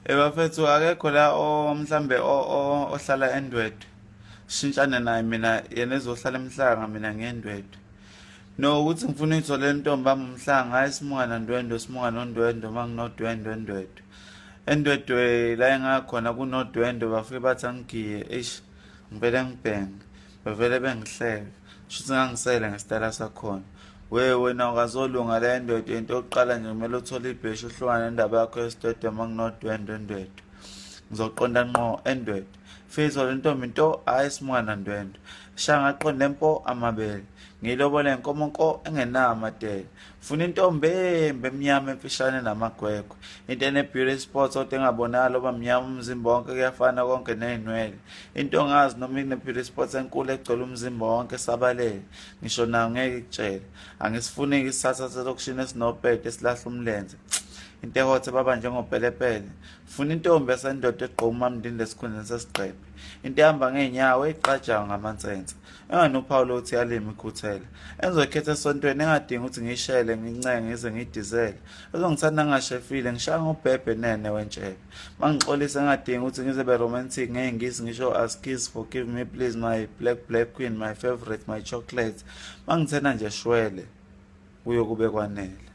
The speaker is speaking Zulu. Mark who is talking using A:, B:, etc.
A: Bafethu akekho la mhlambe ohlala eNdwedwe. Shintshane naye mina yena ezohlala eMhlanga mina ngiyeNdwedwe. No ukuthi ngifuna uyitholela intombi yami uMhlanga hayi Simungana Ndwendwe Simungana Ndwendwe manginodwendwe eNdwedwe. eNdwedwe la engakhona kunodwendwe bafike bathi angigiye ngivele ngibhenge bavele bengihleke shuthi ngangisele ngesitala sakhona. Wena awukazolunga la eNdwedwe into yokuqala nje kumele uthole ibheshu uhlukane nendaba yakho yesidwedwe manginodwendwe eNdwedwe. Ngizoqonda ngqo eNdwedwe fethu le ntombi into hayi Simungana Ndwendwe shanga aqonde mpo amabele ngilobole inkomo nko engenayo amadela funa intombi emnyama emfishane namagwegwe into ene-beauty spots kodwa engabonakali oba mnyama umzimba wonke kuyafana konke ney'nwele into ongazi noma ine-beauty spots enkulu egcwele umzimba wonke esabalele ngisho nayo ngeke ikutshele angisifuni-ke isithatha selokishini esinopete esilahla umlenze into ehothe baba njengopelepele funa intombi yasendoda egqoka umamndinde esikhundleni sesigqebhe into ehamba ngey'nyawo eyiqajayo ngamansense enganophawu lokuthi yalima ikhuthele enizokhetha esontweni engadingi ukuthi ngiyishele ngincenge ngize ngiyidizele ezongithanda ngingashefile ngishaya ngobhebhe nene wentshebe mangixolise engadingi ukuthi ngize be-romantic ngey'ngisi ngisho as kiss forgive me please my black queen my favorite my chocolate mangithena nje shwele kuyo kube kwanele.